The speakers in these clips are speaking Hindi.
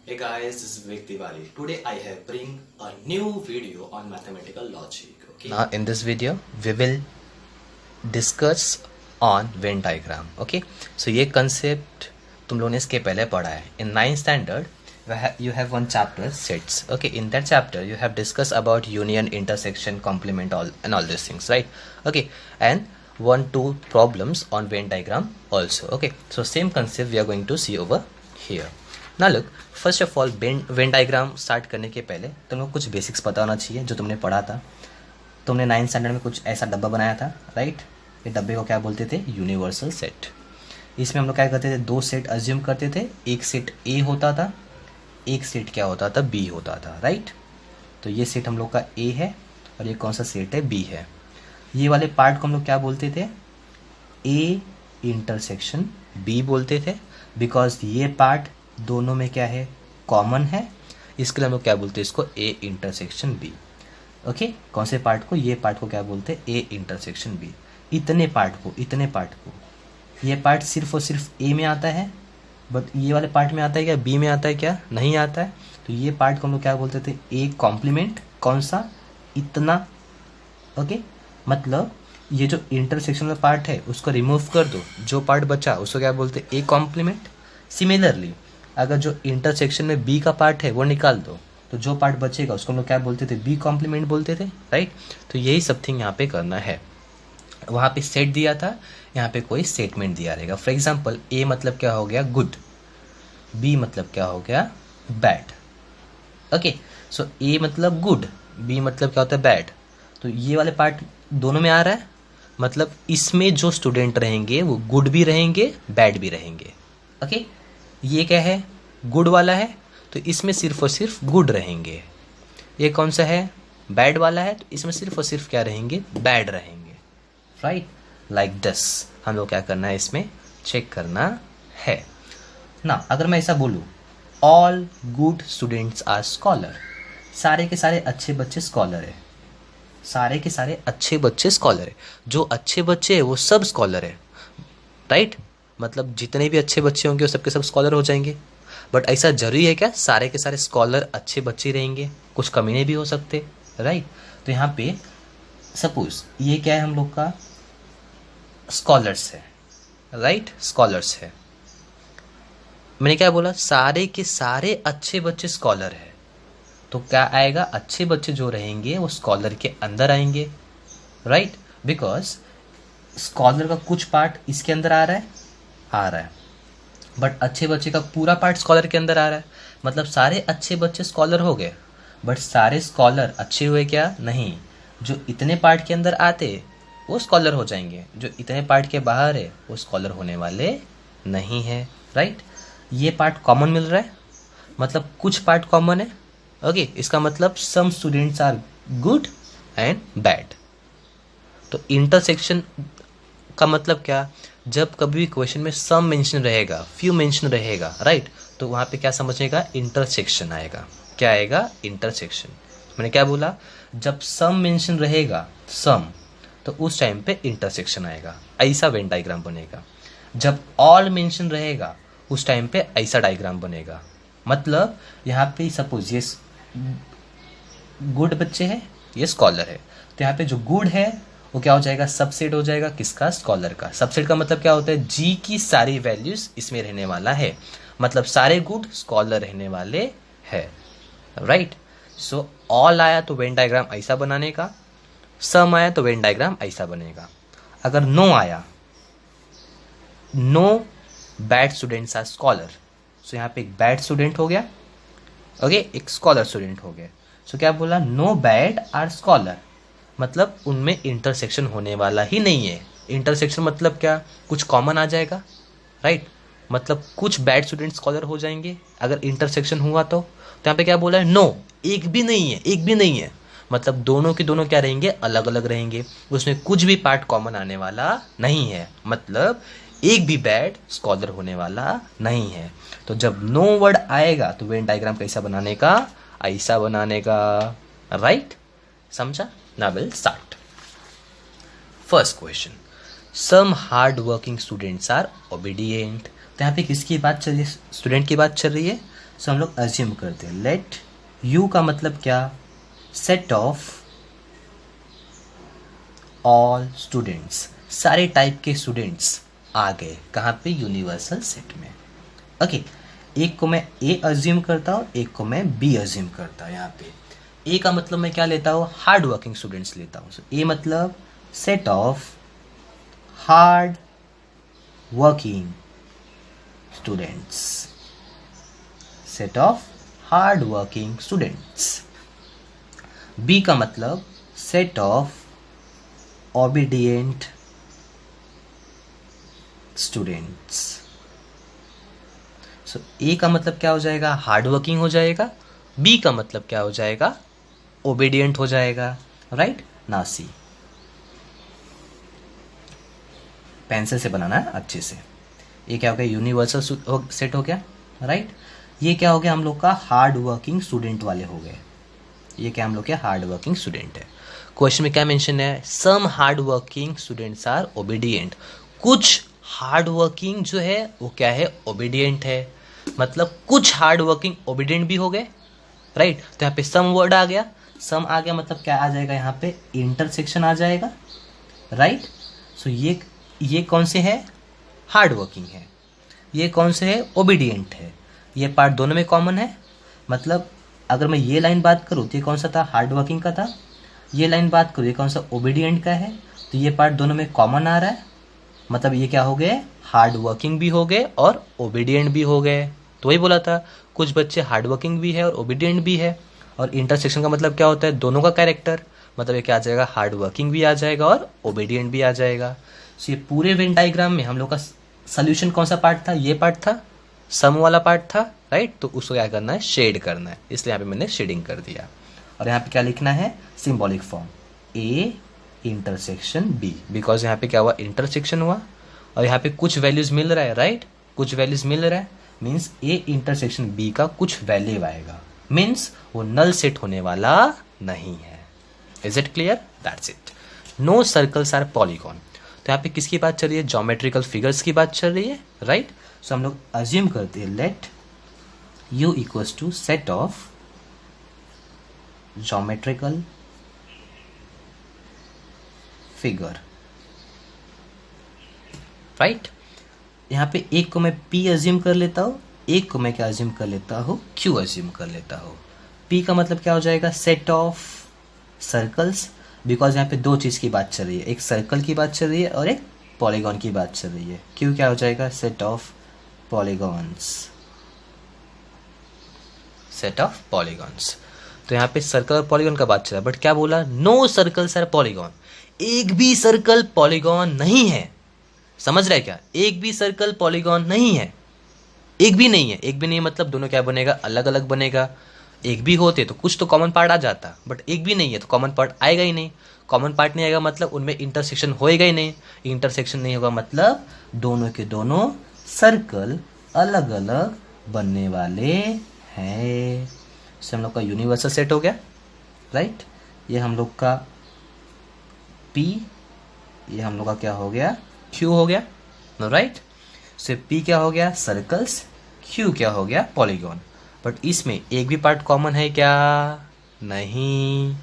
Hey guys, this is Vivek Tiwari. Today I have bring a new video on mathematical logic. Okay. Now in this video we will discuss on Venn diagram. Okay, so ये concept तुम लोगों ने इसके पहले पढ़ा है. In 9th standard you have one chapter sets. Okay, in that chapter you have discussed about union, intersection, complement, all these things, right? Okay, and 1-2 problems on Venn diagram also. Okay, so same concept we are going to see over here. ना look first of all Venn diagram start करने के पहले तुमको कुछ बेसिक्स पता होना चाहिए जो तुमने पढ़ा था. तुमने 9th स्टैंडर्ड में कुछ ऐसा डब्बा बनाया था, राइट? ये डब्बे को क्या बोलते थे? Universal set. इसमें हम लोग क्या करते थे? दो सेट अज्यूम करते थे. एक सेट ए होता था, एक सेट क्या होता था? बी होता था, राइट? तो ये सेट हम लोग का ए है और ये कौन सा सेट है? बी है. ये वाले पार्ट को हम लोग क्या बोलते थे? ए इंटरसेक्शन बी बोलते थे, बिकॉज ये पार्ट दोनों में क्या है? कॉमन है. इसके लिए हम लोग क्या बोलते हैं? इसको ए इंटरसेक्शन बी. ओके, कौन से पार्ट को? ये पार्ट को क्या बोलते हैं? A intersection B. इतने पार्ट को ये पार्ट सिर्फ और सिर्फ ए में आता है, बट ये वाले पार्ट में आता है क्या? बी में आता है क्या? नहीं आता है. तो ये पार्ट को हम लोग क्या बोलते थे? A complement. कौन सा? इतना. ओके, मतलब ये जो इंटरसेक्शन वाला पार्ट है उसको रिमूव कर दो, जो पार्ट बचा उसको क्या बोलते हैं? A complement. सिमिलरली अगर जो इंटरसेक्शन में बी का पार्ट है वो निकाल दो, तो जो पार्ट बचेगा उसको हम लोग क्या बोलते थे? बी कॉम्प्लीमेंट बोलते थे, राइट? तो यही सब थिंग यहाँ पे करना है. वहाँ पे सेट दिया था, यहाँ पे कोई स्टेटमेंट दिया रहेगा. फॉर एग्जाम्पल ए मतलब क्या हो गया? गुड. बी मतलब क्या हो गया? बैड. ओके, सो ए मतलब गुड, बी मतलब क्या होता है? बैड. तो ये वाले पार्ट दोनों में आ रहा है, मतलब इसमें जो स्टूडेंट रहेंगे वो गुड भी रहेंगे, बैड भी रहेंगे. ओके, ये क्या है? गुड वाला है, तो इसमें सिर्फ और सिर्फ गुड रहेंगे. ये कौन सा है? बैड वाला है, तो इसमें सिर्फ और सिर्फ क्या रहेंगे? बैड रहेंगे, राइट? लाइक दिस हम लोग क्या करना है? इसमें चेक करना है ना. अगर मैं ऐसा बोलूँ, all good students are scholar, सारे के सारे अच्छे बच्चे स्कॉलर है. सारे के सारे अच्छे बच्चे स्कॉलर है. जो अच्छे बच्चे हैं वो सब स्कॉलर है, राइट? मतलब जितने भी अच्छे बच्चे होंगे वो सबके सब स्कॉलर हो जाएंगे. बट ऐसा जरूरी है क्या? सारे के सारे स्कॉलर अच्छे बच्चे रहेंगे? कुछ कमीने भी हो सकते, राइट? तो यहाँ पे सपोज ये क्या है? हम लोग का स्कॉलर्स है, राइट? स्कॉलर्स है. मैंने क्या बोला? सारे के सारे अच्छे बच्चे स्कॉलर है, तो क्या आएगा? अच्छे बच्चे जो रहेंगे वो स्कॉलर के अंदर आएंगे, राइट? बिकॉज स्कॉलर का कुछ पार्ट इसके अंदर आ रहा है, बट अच्छे बच्चे का पूरा पार्ट स्कॉलर के अंदर आ रहा है. मतलब सारे अच्छे बच्चे स्कॉलर हो गए, बट सारे स्कॉलर अच्छे हुए क्या? नहीं. जो इतने पार्ट के अंदर आते वो स्कॉलर हो जाएंगे, जो इतने पार्ट के बाहर है वो स्कॉलर होने वाले नहीं है, राइट? ये पार्ट कॉमन मिल रहा है, मतलब कुछ पार्ट कॉमन है. ओके, इसका मतलब some students are good and bad. तो इंटरसेक्शन का मतलब क्या? जब कभी भी क्वेश्चन में सम मेंशन रहेगा, फ्यू मेंशन रहेगा, राइट? तो वहाँ पे क्या समझने का? इंटरसेक्शन आएगा. क्या आएगा? इंटरसेक्शन. मैंने क्या बोला? जब सम मेंशन रहेगा, सम, तो उस टाइम पे इंटरसेक्शन आएगा. ऐसा वेन डायग्राम बनेगा. जब ऑल मेंशन रहेगा उस टाइम पे ऐसा डायग्राम बनेगा. मतलब यहाँ पे सपोज ये गुड बच्चे हैं, ये स्कॉलर है, तो यहाँ पे जो गुड है वो क्या हो जाएगा? सबसेट हो जाएगा. किसका? स्कॉलर का. सबसेट का मतलब क्या होता है? जी की सारी वैल्यूज इसमें रहने वाला है, मतलब सारे गुड स्कॉलर रहने वाले है, राइट? सो ऑल आया तो वेन डायग्राम ऐसा बनाने का, सम आया तो वेन डायग्राम ऐसा बनेगा. अगर नो आया, no bad students are scholar, so यहाँ पे एक बैड स्टूडेंट हो गया, ओके, एक स्कॉलर स्टूडेंट हो गया. सो क्या बोला? नो बैड आर स्कॉलर, मतलब उनमें इंटरसेक्शन होने वाला ही नहीं है. इंटरसेक्शन मतलब क्या? कुछ कॉमन आ जाएगा, राइट? मतलब कुछ बैड स्टूडेंट स्कॉलर हो जाएंगे अगर इंटरसेक्शन हुआ तो यहाँ पे क्या बोला है? नो, एक भी नहीं है, एक भी नहीं है. मतलब दोनों के दोनों क्या रहेंगे? अलग अलग रहेंगे. उसमें कुछ भी पार्ट कॉमन आने वाला नहीं है, मतलब एक भी बैड स्कॉलर होने वाला नहीं है. तो जब नो वर्ड आएगा तो वेन डायग्राम कैसा बनाने का? ऐसा बनाने का, राइट? समझा? Now we'll start. First question. Some hard working students are obedient. तो यहाँ पे किसकी बात चल रही है? स्टूडेंट की बात चल रही है. सो हम लोग अज्यूम करते हैं लेट यू का मतलब क्या, सेट ऑफ ऑल स्टूडेंट्स, सारे टाइप के स्टूडेंट्स आ गए कहाँ पे, यूनिवर्सल सेट में। ओके, एक को मैं ए अज्यूम करता हूँ, एक को मैं बी अज्यूम करता हूँ। यहाँ पे ए का मतलब मैं क्या लेता हूँ, हार्ड वर्किंग स्टूडेंट्स लेता हूँ। ए मतलब set of hard working students, set of hard working students. B का मतलब set of obedient students. So A का मतलब क्या हो जाएगा, हार्ड वर्किंग हो जाएगा, बी का मतलब क्या हो जाएगा, ओबीडिएंट हो जाएगा, राइट। ना सी, पेंसिल से बनाना है अच्छे से। ये क्या हो गया, यूनिवर्सल सेट हो गया, राइट। ये क्या हो गया, हम लोग का हार्ड वर्किंग स्टूडेंट वाले हो गए। ये क्या हम लोग के हार्ड वर्किंग स्टूडेंट है। क्वेश्चन में क्या मेंशन है, some hard working students are obedient. कुछ हार्ड वर्किंग जो है वो क्या है, ओबीडिएंट है। मतलब कुछ हार्ड वर्किंग ओबीडिएंट भी हो गए, राइट। तो यहाँ पे सम वर्ड आ गया, सम आ गया मतलब क्या आ जाएगा, यहाँ पे इंटरसेक्शन आ जाएगा, राइट। सो ये कौन से है, हार्ड वर्किंग है, ये कौन से है, ओबीडिएंट है। ये पार्ट दोनों में कॉमन है। मतलब अगर मैं ये लाइन बात करूँ तो ये कौन सा था, हार्ड वर्किंग का था। ये लाइन बात करूँ ये कौन सा, ओबीडिएंट का है। तो ये पार्ट दोनों में कॉमन आ रहा है। मतलब ये क्या हो गए, हार्ड वर्किंग भी हो गए और ओबीडिएंट भी हो गए। तो वही बोला था, कुछ बच्चे हार्ड वर्किंग भी है और ओबीडिएंट भी है। और इंटरसेक्शन का मतलब क्या होता है, दोनों का कैरेक्टर। मतलब ये क्या आ जाएगा, हार्ड वर्किंग भी आ जाएगा और ओबीडिएंट भी आ जाएगा। सो ये पूरे वेन डायग्राम में हम लोग का सोल्यूशन कौन सा पार्ट था, ये पार्ट था, सम वाला पार्ट था, राइट। तो उसको क्या करना है, शेड करना है। इसलिए यहाँ पे मैंने शेडिंग कर दिया। और यहाँ पे क्या लिखना है, symbolic form A intersection B, because यहाँ पे क्या हुआ, इंटरसेक्शन हुआ और यहाँ पे कुछ वैल्यूज मिल रहा है, राइट। कुछ वैल्यूज मिल रहा है मीन्स ए इंटरसेक्शन बी का कुछ वैल्यू आएगा, मीन्स वो नल सेट होने वाला नहीं है। Is it clear, that's it. No circles are polygon. तो यहाँ पे किसकी बात चल रही है, ज्योमेट्रिकल फिगर्स की बात चल रही है, राइट। सो हम लोग अज्यूम करते हैं let U equals to set of geometrical figure, right. यहाँ पे एक को मैं P अज्यूम कर लेता हूँ, एक को मैं क्या अज्यूम कर लेता हूँ, Q अज्यूम कर लेता हूँ। P का मतलब क्या हो जाएगा, सेट ऑफ सर्कल्स, बिकॉज यहाँ पे दो चीज़ की बात चल रही है, एक सर्कल की बात चल रही है और एक पॉलीगॉन की बात चल रही है। Q क्या हो जाएगा, set of polygons, set of polygons. तो यहाँ पे सर्कल और पॉलीगॉन का बात चला, बट क्या बोला, नो सर्कल्स आर पॉलीगॉन। एक भी सर्कल पॉलीगॉन नहीं है। समझ रहे क्या, एक भी सर्कल पॉलीगॉन नहीं है, एक भी नहीं है। एक भी नहीं मतलब दोनों क्या बनेगा, अलग अलग बनेगा। एक भी होते तो कुछ तो कॉमन पार्ट आ जाता, बट एक भी नहीं है तो कॉमन पार्ट आएगा ही नहीं। कॉमन पार्ट नहीं आएगा मतलब उनमें इंटरसेक्शन होएगा ही नहीं। इंटरसेक्शन नहीं होगा मतलब दोनों के दोनों सर्कल अलग अलग बनने वाले हैं। इससे हम लोग का यूनिवर्सल सेट हो गया, राइट। ये हम लोग का P, ये हम लोग का क्या हो गया, Q हो गया, राइट। से P क्या हो गया, सर्कल्स, Q क्या हो गया, पॉलीगॉन। बट इसमें एक भी पार्ट कॉमन है क्या, नहीं,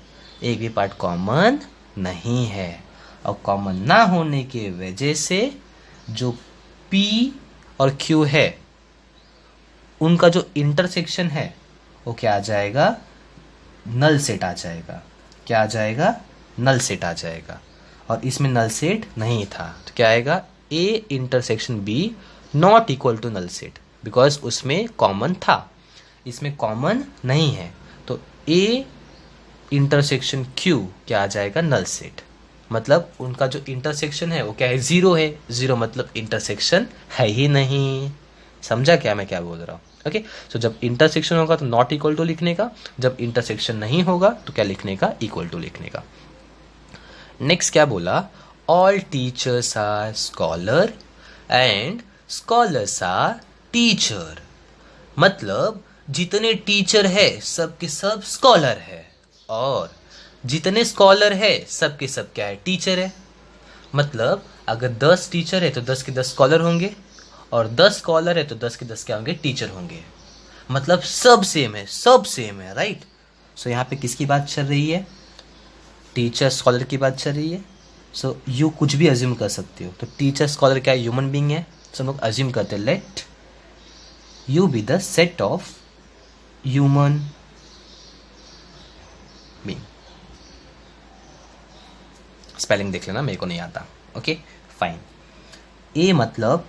एक भी पार्ट कॉमन नहीं है। और कॉमन ना होने के वजह से जो P और Q है उनका जो इंटरसेक्शन है वो क्या आ जाएगा, नल सेट आ जाएगा। क्या आ जाएगा, नल सेट आ जाएगा। और इसमें नल सेट नहीं था तो क्या आएगा, A intersection B not equal to null set, because उसमें कॉमन था, इसमें कॉमन नहीं है। तो A इंटरसेक्शन Q क्या आ जाएगा, नल सेट। मतलब उनका जो इंटरसेक्शन है वो क्या है, जीरो है। जीरो मतलब इंटरसेक्शन है ही नहीं। समझा क्या मैं क्या बोल रहा हूँ, ओके। सो जब इंटरसेक्शन होगा तो नॉट इक्वल टू लिखने का, जब इंटरसेक्शन नहीं होगा तो क्या लिखने का, इक्वल टू लिखने का। नेक्स्ट क्या बोला, all teachers are scholar and scholars are teacher. मतलब जितने टीचर है सब के सब स्कॉलर है और जितने स्कॉलर है सब के सब क्या है, टीचर है। मतलब अगर 10 टीचर है तो 10 के 10 स्कॉलर होंगे और 10 स्कॉलर है तो 10 के 10 क्या होंगे, टीचर होंगे। मतलब सब सेम है, सब सेम है, राइट। सो यहाँ पे किसकी बात चल रही है? टीचर स्कॉलर की बात चल रही है। सो यू कुछ भी अज्यूम कर सकते हो। तो टीचर स्कॉलर क्या ह्यूमन बीइंग है, सो हम लोग अज्यूम करते हैं let you be the set of human being. Spelling देख लेना, मेरे को नहीं आता। Okay fine. ए मतलब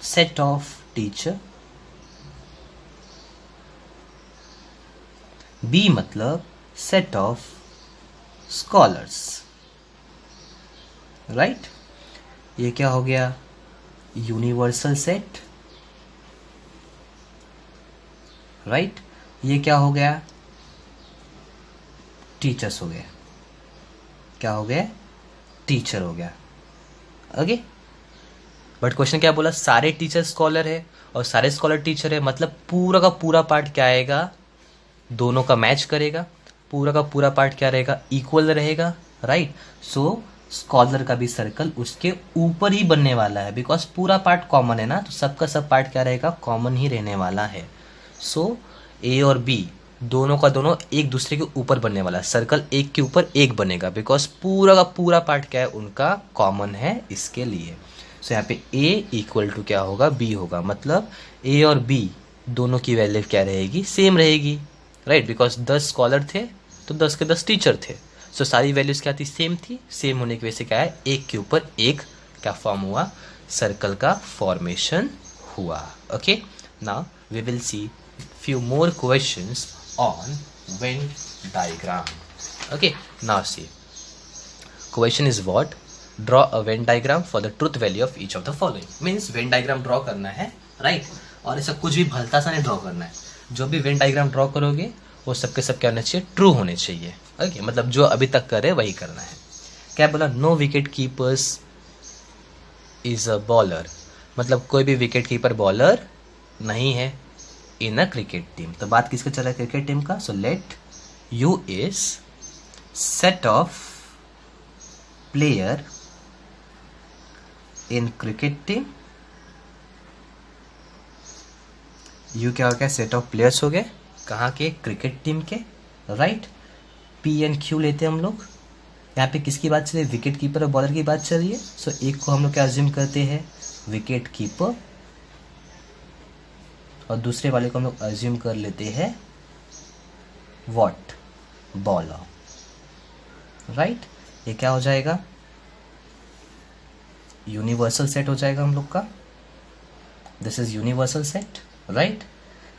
सेट ऑफ टीचर, बी मतलब सेट ऑफ स्कॉलर्स, राइट। ये क्या हो गया? Universal set, right. ये क्या हो गया? टीचर्स हो गया। क्या हो गया? टीचर हो गया। ओके बट क्वेश्चन क्या बोला? सारे टीचर स्कॉलर है और सारे स्कॉलर टीचर है, मतलब पूरा का पूरा पार्ट क्या आएगा? दोनों का मैच करेगा। पूरा का पूरा पार्ट क्या रहेगा? इक्वल रहेगा, राइट। सो स्कॉलर का भी सर्कल उसके ऊपर ही बनने वाला है, बिकॉज पूरा पार्ट कॉमन है ना, तो सबका सब पार्ट क्या रहेगा? कॉमन ही रहने वाला है। सो ए और बी दोनों का दोनों एक दूसरे के ऊपर बनने वाला है, सर्कल एक के ऊपर एक बनेगा, बिकॉज पूरा का पूरा पार्ट क्या है? उनका कॉमन है, इसके लिए। सो यहाँ पे ए इक्वल टू क्या होगा? बी होगा। मतलब ए और बी दोनों की वैल्यू क्या रहेगी? सेम रहेगी, राइट। बिकॉज 10 स्कॉलर थे तो 10 के 10 टीचर थे। सो सारी वैल्यूज क्या थी? सेम थी। सेम होने की वजह से क्या है? एक के ऊपर एक क्या फॉर्म हुआ? सर्कल का फॉर्मेशन हुआ। Okay now we will see few more questions on Venn diagram. Okay, now see. Question is what? Draw a Venn diagram for the truth value of each of the following. Means Venn diagram draw करना है, right? और ऐसा कुछ भी भलता सा नहीं ड्रॉ करना है। जो भी Venn diagram ड्रॉ करोगे वो सबके सब क्या होने चाहिए? ट्रू होने चाहिए। ओके मतलब जो अभी तक करे वही करना है। क्या बोला? No wicket keepers is a bowler, मतलब कोई भी विकेट कीपर बॉलर नहीं है इन अ क्रिकेट टीम। तो बात किसका चल रहा है? क्रिकेट टीम का। So let you is set of player in cricket team. You क्या हो गया? सेट ऑफ प्लेयर्स हो गए। कहाँ के? क्रिकेट टीम के, राइट। पी एंड क्यू लेते हैं हम लोग। यहाँ पे किसकी बात चल रही है? विकेट कीपर और बॉलर की बात चल रही है। सो एक को हम लोग क्या अज्यूम करते हैं? विकेट कीपर, और दूसरे वाले को हम लोग अज्यूम कर लेते हैं व्हाट? Bowler, right. ये क्या हो जाएगा? यूनिवर्सल सेट हो जाएगा हम लोग का। This is universal set, right.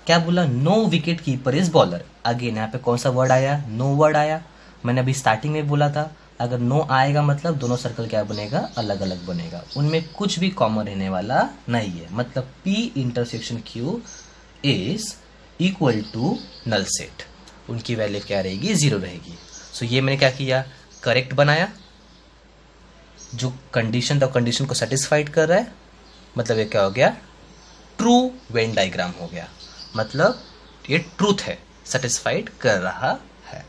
क्या बोला? No wicket keeper is bowler. Again यहाँ पे कौन सा वर्ड आया? नो वर्ड आया। मैंने अभी स्टार्टिंग में बोला था अगर नो आएगा मतलब दोनों सर्कल क्या बनेगा? अलग अलग बनेगा, उनमें कुछ भी कॉमन रहने वाला नहीं है। मतलब P intersection Q is equal to null set. उनकी वैल्यू क्या रहेगी? 0 रहेगी। सो ये मैंने क्या किया? करेक्ट बनाया, जो कंडीशन था कंडीशन को सेटिस्फाइड कर रहा है। मतलब ये क्या हो गया? ट्रू वेन डायग्राम हो गया। मतलब ये ट्रूथ है, सेटिस्फाइड कर रहा है।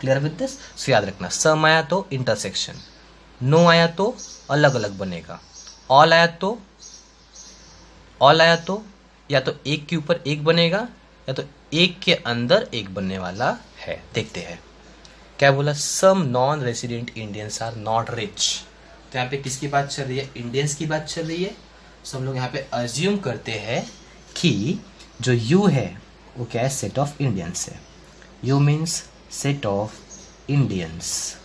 Clear with this? सो याद रखना, सम आया तो इंटरसेक्शन, नो आया तो अलग अलग बनेगा, ऑल आया तो या तो एक के ऊपर एक बनेगा या तो एक के अंदर एक बनने वाला है। देखते हैं क्या बोला। Some non resident Indians are not rich. तो यहाँ पे किसकी बात चल रही है? इंडियंस की बात चल रही है। सो हम लोग यहाँ पे अज्यूम करते हैं कि जो यू है वो क्या है? सेट ऑफ इंडियंस है। You means set of Indians,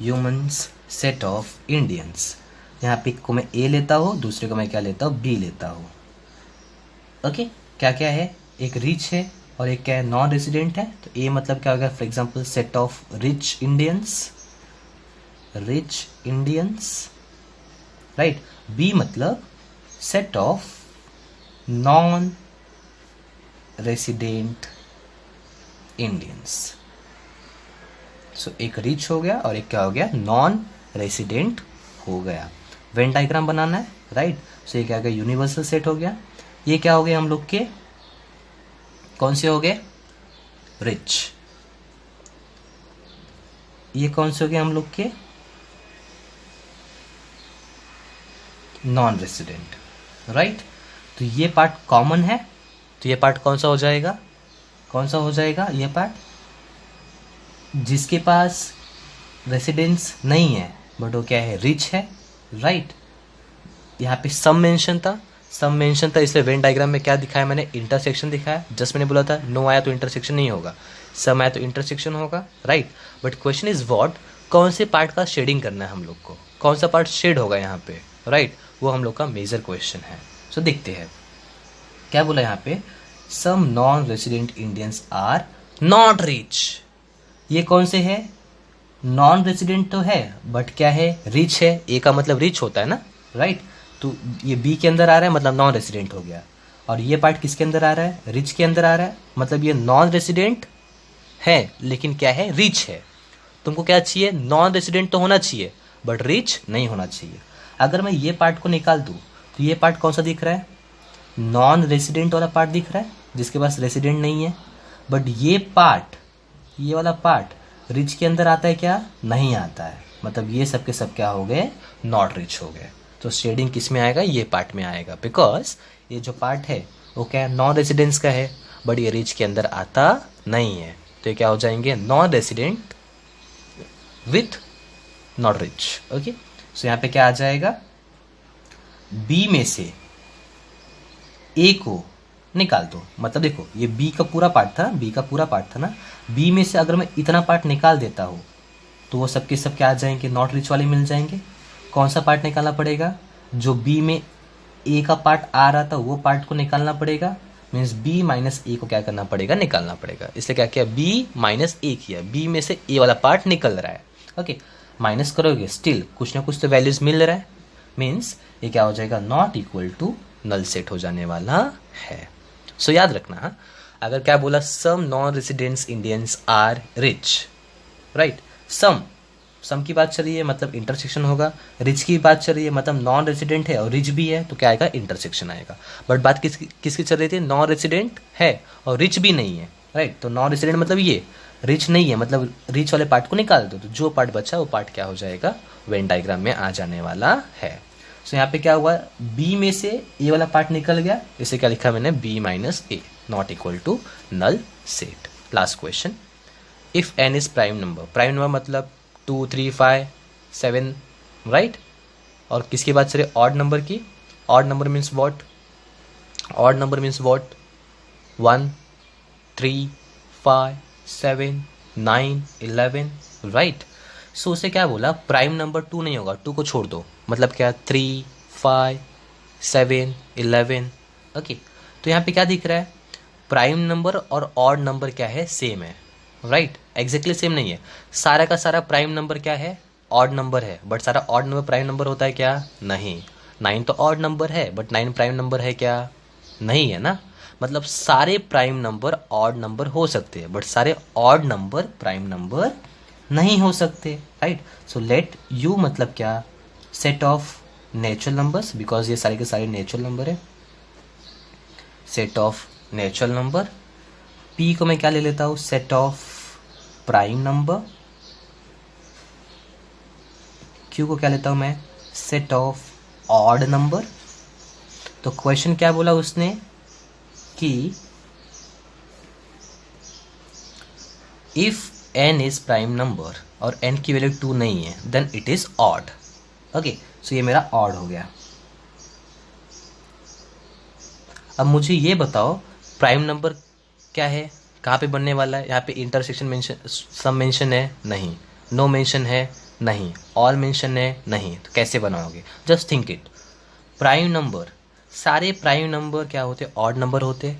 you means set of Indians. यहाँ पे को मैं ए लेता हूँ, दूसरे को मैं क्या लेता हूँ? बी लेता हूँ। ओके क्या क्या है? एक रिच है और एक क्या है? नॉन रेसिडेंट है। तो ए मतलब क्या होगा? For example set of rich Indians, right. B मतलब set of non resident Indians. So एक रिच हो गया और एक क्या हो गया? नॉन रेसिडेंट हो गया। वेन डायग्राम बनाना है, राइट। सो ये क्या हो गया? यूनिवर्सल सेट हो गया। ये क्या हो गए हम लोग के? कौन से हो गए? रिच। ये कौन से हो गए हम लोग के? Non resident, right. तो ये पार्ट कॉमन है, तो ये पार्ट कौन सा हो जाएगा, कौन सा हो जाएगा, ये पार्ट जिसके पास रेसिडेंस नहीं है बट वो क्या है, रिच है, राइट। यहाँ पे सम मेंशन था, सम मेंशन था, इसलिए वेन डायग्राम में क्या दिखाया मैंने, इंटरसेक्शन दिखाया। जस्ट मैंने बोला था नो आया तो इंटरसेक्शन नहीं होगा, सम आया तो इंटरसेक्शन होगा, right. But question is what, कौन से पार्ट का शेडिंग करना है हम लोग को, कौन सा पार्ट शेड होगा यहाँ पे, राइट, वो हम लोग का मेजर क्वेश्चन है। सो देखते हैं क्या बोला यहाँ पे, some non resident Indians are not rich. ये कौन से है, नॉन रेसिडेंट तो है बट क्या है, रिच है। ए का मतलब रिच होता है ना, राइट। तो ये बी के अंदर आ रहा है मतलब नॉन रेसिडेंट हो गया, और ये पार्ट किसके अंदर आ रहा है, रिच के अंदर आ रहा है, मतलब ये नॉन रेसिडेंट है लेकिन क्या है, रिच है। तुमको क्या चाहिए, नॉन रेसिडेंट तो होना चाहिए बट रिच नहीं होना चाहिए। अगर मैं ये पार्ट को निकाल दूँ तो ये पार्ट कौन सा दिख रहा है, नॉन रेसिडेंट वाला पार्ट दिख रहा है जिसके पास रेसिडेंट नहीं है। बट ये पार्ट, ये वाला पार्ट रिच के अंदर आता है क्या, नहीं आता है, मतलब ये सब के सब क्या हो गए, नॉट रिच हो गए। तो शेडिंग किस में आएगा, ये पार्ट में आएगा, बिकॉज ये जो पार्ट है वो क्या है, नॉन रेसिडेंस का है बट ये रिच के अंदर आता नहीं है। तो ये क्या हो जाएंगे, non resident with not rich. Okay, so यहाँ पे क्या आ जाएगा, बी में से ए को निकाल दो। मतलब देखो ये बी का पूरा पार्ट था, बी का पूरा पार्ट था ना, बी में से अगर मैं इतना पार्ट निकाल देता हूँ तो वो सबके सब क्या आ जाएंगे, नॉट रिच वाले मिल जाएंगे। कौन सा पार्ट निकालना पड़ेगा, जो बी में ए का पार्ट आ रहा था वो पार्ट को निकालना पड़ेगा, मीन्स बी माइनस ए को क्या करना पड़ेगा, निकालना पड़ेगा। इसलिए क्या किया, बी माइनस ए किया, बी में से ए वाला पार्ट निकल रहा है। ओके, माइनस करोगे स्टिल कुछ ना कुछ तो वैल्यूज मिल रहा है, मीन्स ये क्या हो जाएगा, not equal to null set हो जाने वाला है। सो याद रखना, अगर क्या बोला, some non residents Indians are rich, right, some की बात चल रही है मतलब इंटरसेक्शन होगा, रिच की बात चल रही है मतलब नॉन रेसिडेंट है और रिच भी है तो क्या आएगा, इंटरसेक्शन आएगा। बट बात किसकी चल रही थी, नॉन रेसिडेंट है और रिच भी नहीं है, राइट। तो नॉन रेसिडेंट मतलब ये, रिच नहीं है मतलब रिच वाले पार्ट को निकाल दो, तो जो पार्ट बचा वो पार्ट क्या हो जाएगा, वेन डायग्राम में आ जाने वाला है। सो यहाँ पे क्या हुआ, बी में से ए वाला पार्ट निकल गया, इसे क्या लिखा मैंने, B minus A not equal to null set. Last question, if N is prime number, prime number मतलब 2, 3, 5, 7, राइट। और किसकी बात चले, ऑड नंबर की। Odd number means what, odd number means what, 1, 3, 5, 7, 9, 11, right. So उसे क्या बोला, प्राइम नंबर 2 नहीं होगा, 2 को छोड़ दो, मतलब क्या, 3, 5, 7, 11। ओके, तो यहाँ पे क्या दिख रहा है, प्राइम नंबर और ऑड नंबर क्या है, सेम है, राइट, एग्जैक्टली सेम नहीं है। सारा का सारा प्राइम नंबर क्या है, ऑड नंबर है, बट सारा ऑड नंबर प्राइम नंबर होता है क्या, नहीं। 9 तो ऑड नंबर है बट 9 प्राइम नंबर है क्या, नहीं है ना। मतलब सारे प्राइम नंबर ऑड नंबर हो सकते हैं बट सारे ऑड नंबर प्राइम नंबर नहीं हो सकते, राइट। सो लेट यू मतलब क्या, set of natural numbers, because ये सारे के सारे नेचुरल नंबर है, set of natural number. P को मैं क्या ले लेता हूँ, set of prime number. Q को क्या लेता हूँ मैं, सेट ऑफ ऑड नंबर। तो क्वेश्चन क्या बोला उसने कि if n is prime number और n की वैल्यू 2 नहीं है then it is odd. Okay, so ये मेरा ऑड हो गया। अब मुझे ये बताओ प्राइम नंबर क्या है, कहाँ पे बनने वाला है। यहाँ पे इंटरसेक्शन मेंशन, सम मेंशन है नहीं, नो मेंशन है नहीं, ऑल मेंशन है नहीं, तो कैसे बनाओगे, just think it. Prime number, सारे प्राइम नंबर क्या होते, ऑड नंबर होते,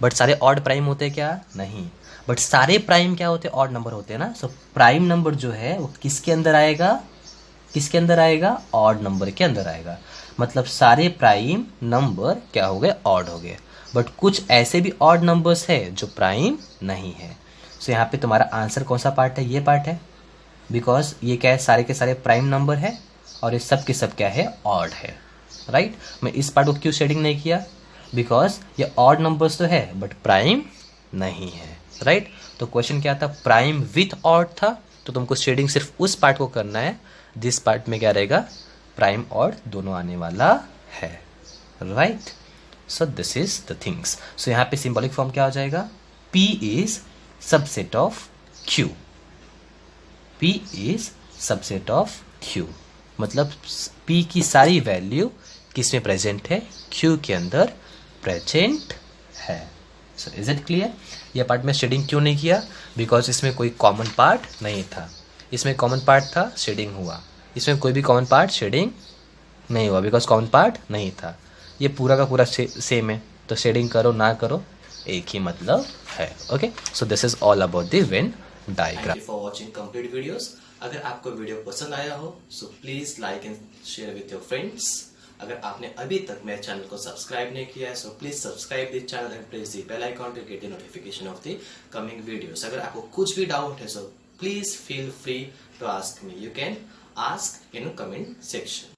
बट सारे ऑड प्राइम होते क्या, नहीं। बट सारे प्राइम क्या होते, ऑड नंबर होते हैं ना। सो प्राइम नंबर जो है वो किसके अंदर आएगा, किसके अंदर आएगा, ऑड नंबर के अंदर आएगा। मतलब सारे प्राइम नंबर क्या हो गए, ऑड हो गए। बट कुछ ऐसे भी ऑड नंबर्स है जो प्राइम नहीं है। सो यहाँ पे तुम्हारा आंसर कौन सा पार्ट है, ये पार्ट है, बिकॉज ये क्या है, सारे के सारे प्राइम नंबर है और ये सब के सब क्या है, ऑड है, राइट। मैं इस पार्ट को क्यों शेडिंग नहीं किया, बिकॉज ये ऑड नंबर्स तो है बट प्राइम नहीं है, राइट। तो क्वेश्चन क्या था, प्राइम विथ ऑड था, तो तुमको शेडिंग सिर्फ उस पार्ट को करना है जिस पार्ट में क्या रहेगा, प्राइम ऑड दोनों आने वाला है, right. So this is the things. So यहाँ पे सिंबॉलिक फॉर्म क्या हो जाएगा? P is subset of Q. P is subset of Q. मतलब P की सारी वैल्यू किस में प्रेजेंट है? Q के अंदर प्रेजेंट है. So is it clear? यह पार्ट में शेडिंग क्यों नहीं किया? बिकॉज इसमें कोई कॉमन पार्ट नहीं था. इसमें कॉमन पार्ट था, शेडिंग हुआ. इसमें कोई भी कॉमन पार्ट शेडिंग नहीं हुआ बिकॉज कॉमन पार्ट नहीं था. ये पूरा का पूरा सेम है, तो शेडिंग करो ना करो एक ही मतलब है. Okay, so this is all about the Venn diagram. Thank you for watching complete videos. अगर आपको वीडियो पसंद आया हो so please like and share with your friends. अगर आपने अभी तक मेरे चैनल को सब्सक्राइब नहीं किया है so please subscribe this channel and press the bell icon to get the notification of the coming videos. अगर आपको कुछ भी डाउट है so please feel free to ask me. You can ask in comment section.